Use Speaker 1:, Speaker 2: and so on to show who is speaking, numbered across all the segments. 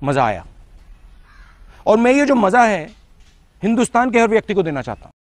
Speaker 1: मज़ा आया। और मैं ये जो मज़ा है हिंदुस्तान के हर व्यक्ति को देना चाहता हूँ।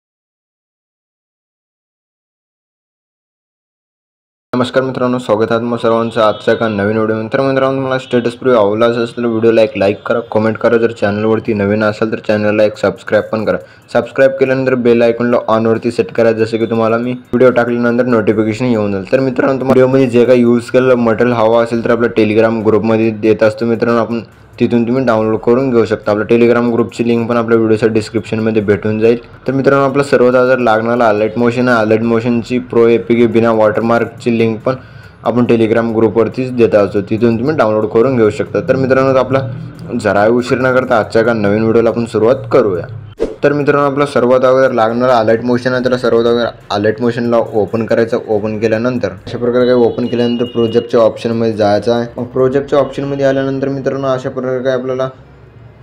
Speaker 2: नमस्कार मित्रांनो, स्वागत आहे तुम्हा सर्वांचं आजच्या एका नवीन व्हिडिओ. मित्रांनो, मला स्टेटस प्रिव्ह्यू आवडला असेल तर व्हिडिओला एक लाईक करा, कमेंट करा. जर चॅनलवरती नवीन असाल तर चॅनलला एक सबस्क्राईब पण करा. सबस्क्राईब केल्यानंतर बेल आयकॉनला ऑनवरती सेट करा, जसे की तुम्हाला मी व्हिडिओ टाकल्यानंतर नोटिफिकेशन येऊन जाईल. तर मित्रांनो, तुम्हाला व्हिडिओमध्ये जे काही यूज केलेलं मटेरियल हवं असेल तर आपल्या टेलिग्राम ग्रुपमध्ये देत असतो मित्रांनो. आपण तिथून तुम्ही डाउनलोड करून घेऊ शकता. आपल्या टेलिग्राम ग्रुपची लिंक पण आपल्या व्हिडिओच्या डिस्क्रिप्शनमध्ये भेटून जाईल. तर मित्रांनो, आपला सर्वात जर लागणारा अलर्ट मोशन आहे, अलर्ट मोशनची प्रो एपीके बिना वॉटरमार्कची लिंक पण आपण टेलिग्राम ग्रुपवरतीच देत असतो, तिथून तुम्ही डाउनलोड करून घेऊ शकता. तर मित्रांनो, आपला जरा उशीर न करता आजच्या एका नवीन व्हिडिओला आपण सुरुवात करूया. तर मित्रांनो, आपला सर्वात अगोदर लागणारा अलर्ट मोशन आहे. तर सर्वात अगोदर अलर्ट मोशनला ओपन करायचं. ओपन केल्यानंतर अशा प्रकारे काही ओपन केल्यानंतर प्रोजेक्टच्या ऑप्शनमध्ये जायचं आहे. मग प्रोजेक्टच्या ऑप्शनमध्ये आल्यानंतर मित्रांनो, अशा प्रकारे काय आपल्याला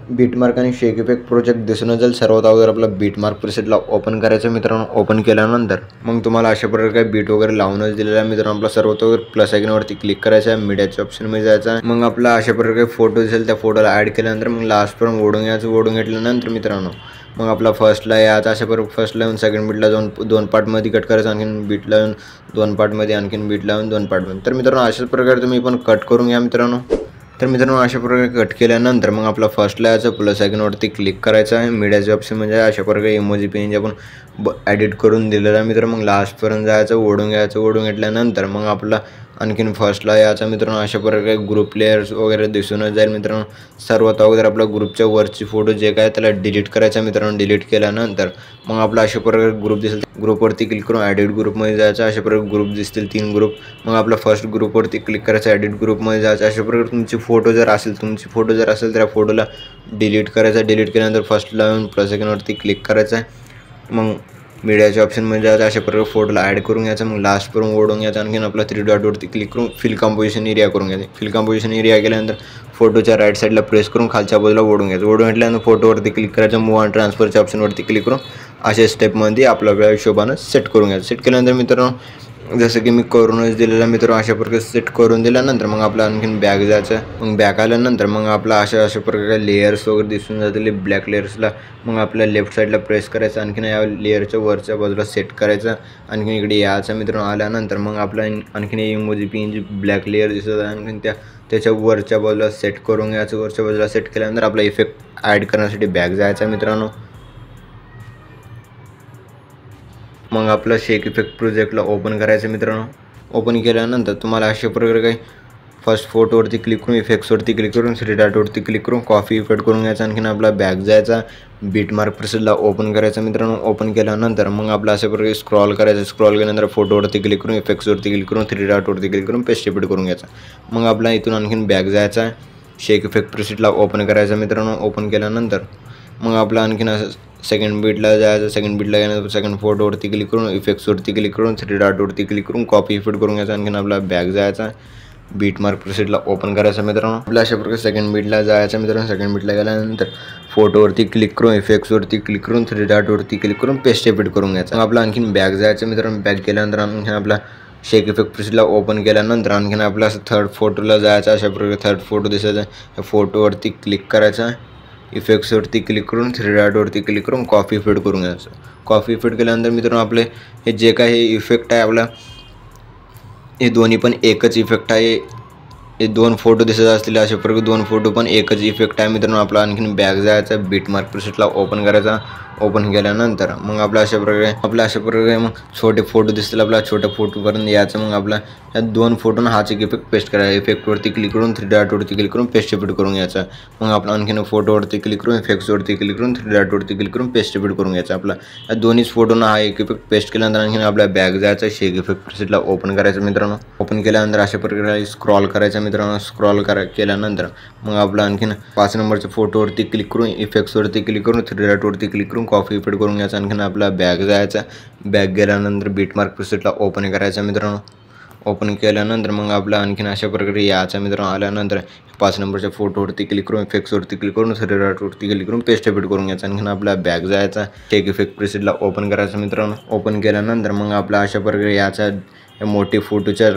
Speaker 2: बीटमार्क आणि शेक इफेक्ट प्रोजेक्ट दिसून जाईल. सर्वात अगोदर आपला बीटमार्क प्रीसेटला ओपन करायचं मित्रांनो. ओपन केल्यानंतर मग तुम्हाला अशा प्रकारे काही बीट वगैरे लावूनच दिलेला आहे मित्रांनो. आपला सर्वात अगोदर प्लस आयकॉनवरती क्लिक करायचं आहे, मीडियाच्या ऑप्शनमध्ये जायचं आहे. मग आपला अशा प्रकारे फोटो दिसेल, त्या फोटोला ॲड केल्यानंतर मग लास्टपर्यंत ओढून घ्यायचं. ओढून घेतल्यानंतर मित्रांनो मग आपला फर्स्टला यायचा. अशा प्रकारे फर्स्टला येऊन सेकंड बीटला जाऊन दोन पार्टमध्ये कट करायचं. आणखीन बीटला येऊन दोन पार्टमध्ये, आणखीन बीटला येऊन दोन पार्टमध्ये. तर मित्रांनो, अशाच प्रकारे तुम्ही पण कट करून घ्या मित्रांनो. तर मित्रांनो, अशा प्रकारे कट केल्यानंतर मग आपला फर्स्टला याचं प्लस आयकॉनवरती क्लिक करायचं आहे. मीडियाच्या ऑप्शन म्हणजे अशा प्रकारे इमोजी पेन आपण एडिट करून दिलेला आहे मित्रांनो. मग लास्टपर्यंत जायचं, ओढून घ्यायचं. ओढून घेतल्यानंतर मग आपला आणखीन फर्स्टला याचा मित्रांनो. अशा प्रकारे ग्रुप लेयर्स वगैरे दिसूनच जाईल मित्रांनो. सर्वात अगोदर आपला ग्रुपच्या वरची फोटो जे काय त्याला डिलीट करायचा मित्रांनो. डिलीट केल्यानंतर मग आपला अशा प्रकारे ग्रुप दिसेल, ग्रुपवरती क्लिक करून ॲडिट ग्रुपमध्ये जायचं. अशा प्रकारे ग्रुप दिसतील 3 ग्रुप. मग आपला फर्स्ट ग्रुपवरती क्लिक करायचं, ॲडिट ग्रुपमध्ये जायचं. अशा प्रकारे तुमची फोटो जर असेल तर या फोटोला डिलीट करायचा. डिलीट केल्यानंतर फर्स्टला येऊन प्लस आयकॉनवरती क्लिक करायचं आहे. मग मीडियाच्या ऑप्शनमध्ये जायचं. अशा प्रकारे फोटोला ॲड करून घ्यायचं. मग लास्टपर्यंत ओढून घ्यायचं. आणखीन आपला 3 डॉटवरती क्लिक करून फिल कंपोजिशन एरिया करून घ्यायचं. फिल कंपोजिशन एरिया केल्यानंतर फोटोच्या राईट साईडला प्रेस करून खालच्या बाजूला ओढून घ्यायचं. ओढून घेतल्यानंतर फोटोवरती क्लिक करायचं. मूव अँड ट्रान्सफरच्या ऑप्शनवरती क्लिक करून अशा स्टेपमध्ये आपल्या वेळा हिशोबानं सेट करून घ्यायचं. सेट केल्यानंतर मित्रांनो, जसं की मी करूनच दिलेला मित्रांनो, अशा प्रकारे सेट करून दिल्यानंतर मग आपला आणखीन बॅक जायचं. मग बॅक आल्यानंतर मग आपला अशा प्रकारे लेयर्स वगैरे दिसून जातील. ब्लॅक लेयर्सला मग आपल्या लेफ्ट साईडला प्रेस करायचं. आणखीन या लेयरच्या वरच्या बाजूला सेट करायचं. आणखीन इकडे यायचं मित्रांनो. आल्यानंतर मग आपला आणखीन इमोजी पिन जी ब्लॅक लेयर दिसत आहे, आणखीन त्याच्या वरच्या बाजूला सेट करून घ्यायचं. वरच्या बाजूला सेट केल्यानंतर आपला इफेक्ट ॲड करण्यासाठी बॅक जायचा मित्रांनो. मग आपला शेक इफेक्ट प्रोजेक्टला ओपन करायचं मित्रांनो. ओपन केल्यानंतर तुम्हाला अशा प्रकारे काही फर्स्ट फोटोवरती क्लिक करून इफेक्ट्सवरती क्लिक करून 3 डॉटवरती क्लिक करून कॉफी इफेक्ट करून घ्यायचा. आणखीन आपला बॅक जायचा, बीटमार्क प्रीसेटला ओपन करायचं मित्रांनो. ओपन केल्यानंतर मग आपला अशा प्रकारे स्क्रॉल करायचं. स्क्रॉल केल्यानंतर फोटोवरती क्लिक करून इफेक्ट्सवरती क्लिक करून 3 डॉटवरती क्लिक करून पेस्ट इफेक्ट करून घ्यायचा. मग आपला इथून आणखीन बॅक जायचा आहे. शेक इफेक्ट प्रीसेटला ओपन करायचं मित्रांनो. ओपन केल्यानंतर मग आपला आणखीन असं सेकंड बीटला जायचं. सेकंड बीटला गेल्यानंतर सेकंड फोटोवरती क्लिक करून इफेक्ट्सवरती क्लिक करून 3 डॉटवरती क्लिक करून कॉपी इफेक्ट करून घ्यायचा. आणखीन आपला बॅक जायचा, बीटमार्क प्रीसेटला ओपन करायचं मित्रांनो. आपल्या अशा प्रकारे सेकंड बीटला जायचं मित्रांनो. सेकंड बीटला गेल्यानंतर फोटोवरती क्लिक करून इफेक्ट्सवरती क्लिक करून 3 डॉटवरती क्लिक करून पेस्ट इफेक्ट करून घ्यायचा. मग आपला आणखीन बॅक जायचं मित्रांनो. बॅक केल्यानंतर आणखीन आपला शेक इफेक्ट प्रीसेटला ओपन केल्यानंतर आणखीन आपला असं थर्ड फोटोला जायचं. अशा प्रकारे थर्ड फोटो दिसायचा, या फोटोवरती क्लिक करायचा. इफेक्ट्सवरती क्लिक करून 3 डॉटवरती क्लिक करून कॉफी इफेक्ट करून घ्यायचं. कॉफी इफेक्ट केल्यानंतर मित्रांनो, आपले हे जे काय हे इफेक्ट आहे आपला, हे दोन्ही पण एकच इफेक्ट आहे. हे 2 फोटो दिसत असतील, अशा प्रकारे 2 फोटो पण एकच इफेक्ट आहे मित्रांनो. आपला आणखीन बॅक जायचा, बीटमार्क प्रीसेटला ओपन करायचा. ओपन केल्यानंतर मग आपल्या अशा प्रकारे मग छोटे फोटो दिसतील. आपल्या छोट्या फोटोपर्यंत यायचं. मग आपला या 2 फोटोनं हाच एक इफेक्ट पेस्ट करायचा. इफेक्टवरती क्लिक करून 3 डॉटवरती क्लिक करून पेस्ट इफेक्ट करून घ्यायचा. मग आपला आणखीन फोटोवरती क्लिक करून इफेक्ट्सवरती क्लिक करून 3 डॉटवरती क्लिक करून पेस्ट इफेक्ट करून घ्यायचा. आपला या दोन्हीच फोटोना हा एक इफेक्ट पेस्ट केल्यानंतर आणखीन आपल्या बॅक जायचा. शेक इफेक्ट प्रीसेटला ओपन करायचं मित्रांनो. ओपन केल्यानंतर अशा प्रकारे स्क्रॉल करायचा मित्रांनो. स्क्रॉल केल्यानंतर मग आपला आणखीन 5 नंबरच्या फोटोवरती क्लिक करून इफेक्ट्सवरती क्लिक करून 3 डॉटवरती क्लिक करून कॉफी इफेक्ट करून घ्यायचा. आणखीन आपला बॅक जायचा. बॅक गेल्यानंतर बीटमार्क प्रीसेटला ओपन करायचा मित्रांनो. ओपन केल्यानंतर मग आपला आणखीन अशा प्रकारे याचा मित्रांनो. आल्यानंतर 5 नंबरच्या फोटोवरती क्लिक करून इफेक्ट्सवरती क्लिक करून 3 डॉटवरती क्लिक करून पेस्ट इफेक्ट करून घ्यायचा. आणखीन आपला बॅक जायचा. शेक इफेक्ट प्रीसेटला ओपन करायचं मित्रांनो. ओपन केल्यानंतर मग आपला अशा प्रकारे याचा मोठी फोटोच्या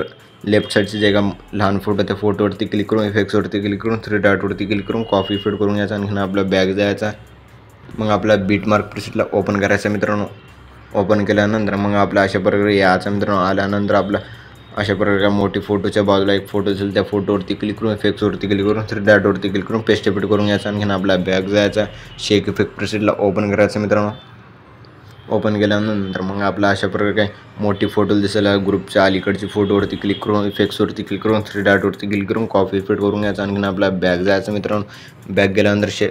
Speaker 2: लेफ्ट साईडची जे का लहान फोटो त्या फोटोवरती क्लिक करून इफेक्ट्सवरती क्लिक करून 3 डॉटवरती क्लिक करून कॉपी फिट करून घ्यायचा. आणखीन आपला बॅग जायचा. मग आपला बीट मार्क प्रीसेटला ओपन करायचा मित्रांनो. ओपन केल्यानंतर मग आपला अशा प्रकारे याचा मित्रांनो. आल्यानंतर आपला अशा प्रकारे मोठी फोटोच्या बाजूला एक फोटो असेल त्या फोटोवरती क्लिक करून इफेक्ट्सवरती क्लिक करून 3 डॉटवरती क्लिक करून पेस्ट फिट करून घ्यायचा. आणखीन आपला बॅग जायचा. शेक इफेक्ट प्रीसेटला ओपन करायचं मित्रांनो. ओपन केल्यानंतर मग आपला अशा प्रकारे काय मोठी फोटो दिसेल ग्रुपच्या अलीकडची फोटोवरती क्लिक करून इफेक्ट्सवरती क्लिक करून 3 डॉटवरती क्लिक करून कॉपी फिट करून घ्यायचा. आणखीन आपला बॅग जायचं मित्रांनो. बॅग गेल्यानंतर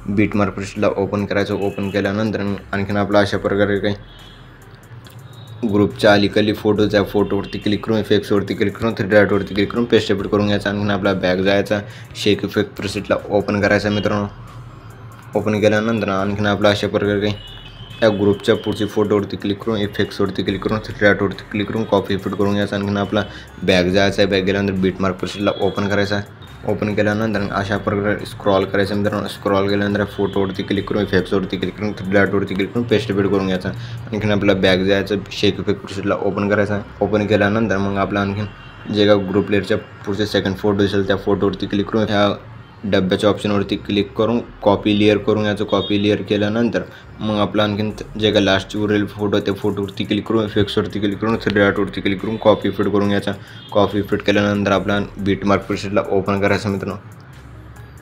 Speaker 2: बीट मार्क प्रीसेटला ओपन करायचं. ओपन केल्यानंतर आणखीन आपला अशा प्रकारे काही ग्रुपच्या अलीकडली फोटो त्या फोटोवरती क्लिक करून इफेक्ट्सवरती क्लिक करून 3 डॉटवरती क्लिक करून पेस्ट फिट करून घ्यायचा. आणखीन आपला बॅग जायचा. शेक इफेक्ट प्रीसेटला ओपन करायचा मित्रांनो. ओपन केल्यानंतर आणखीन आपला अशा प्रकारे काही त्या ग्रुपच्या पुढची फोटोवरती क्लिक करून इफेक्ट्सवरती क्लिक करून 3 डॉटवरती क्लिक करून कॉपी फिट करून घ्यायचा. आणखीन आपला बॅग जायचा आहे. बॅग गेल्यानंतर बीट मार्क प्रीसेटला ओपन करायचा. ओपन केल्यानंतर अशा प्रकारे स्क्रॉल करायचं मित्रांनो. स्क्रॉल केल्यानंतर फोटोवरती क्लिक करून इफेक्ट्सवरती क्लिक करून 3 डॉटवरती क्लिक करून पेस्ट फिट करून घ्यायचा. आणखीन आपला बॅग जायचं. शेक इफेक्ट प्रीसेटला ओपन करायचा. ओपन केल्यानंतर मग आपला आणखीन जे का ग्रुप लेअरच्या पुढचे सेकंड फोटो असेल त्या फोटोवरती क्लिक करून ह्या डब्याच्या ऑप्शनवरती क्लिक करून कॉपी लेअर करून घ्यायचं. कॉपी लेअर केल्यानंतर मग आपला आणखीन जे का लास्टची उरलेले फोटो त्या फोटोवरती क्लिक करून इफेक्ट्सवरती क्लिक करून 3 डॉटवरती क्लिक करून कॉपी फिट करून घ्यायचा. कॉपी फिट केल्यानंतर आपला बीट मार्क प्रीसेटला ओपन करायचं मित्रांनो.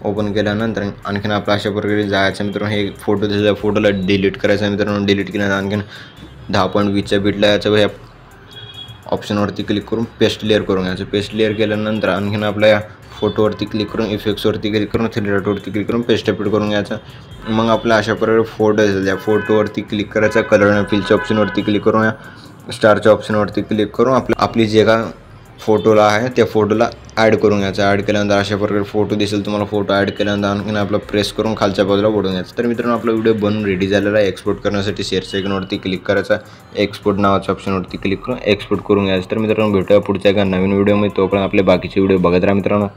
Speaker 2: ओपन केल्यानंतर आणखीन आपला अशा प्रकारे जायचं मित्रांनो. हे फोटो दिलेल्या फोटोला डिलीट करायचं मित्रांनो. डिलीट केल्यानंतर आणखीन 10.20च्या बीटला याचं ह्या ऑप्शनवरती क्लिक करून पेस्ट लेअर करून घ्यायचं. पेस्ट लेअर केल्यानंतर आणखीन आपल्या या फोटोवरती क्लिक करून इफेक्ट्सवरती क्लिक करून 3 डॉटवरती क्लिक करून पेस्ट फिट करून घ्यायचं. मग आपला अशा प्रकारे फोटो असेल त्या फोटोवरती क्लिक करायचा. कलर आणि फिलच्या ऑप्शनवरती क्लिक करून या स्टारच्या ऑप्शनवरती क्लिक करून आपली जे का फोटोला आहे त्या फोटोला ॲड करून घ्यायचं. ॲड केल्यानंतर अशा प्रकारे फोटो दिसेल तुम्हाला. फोटो ॲड केल्यानंतर आणखीन आपला प्रेस करून खालच्या बाजूला ओढून घ्यायचं. तर मित्रांनो आपला व्हिडिओ बनून रेडी झालेला आहे. एक्सपोर्ट करण्यासाठी शेअरच्या आयकॉनवरती क्लिक करायचा. एक्सपोर्ट नावाच्या ऑप्शनवरती क्लिक करून एक्सपोर्ट करून घ्यायचं. तर मित्रांनो भेटूया पुढच्या एका नवीन व्हिडिओमध्ये. तोपर्यंत आपले बाकीचे व्हिडिओ बघत राहा मित्रांनो.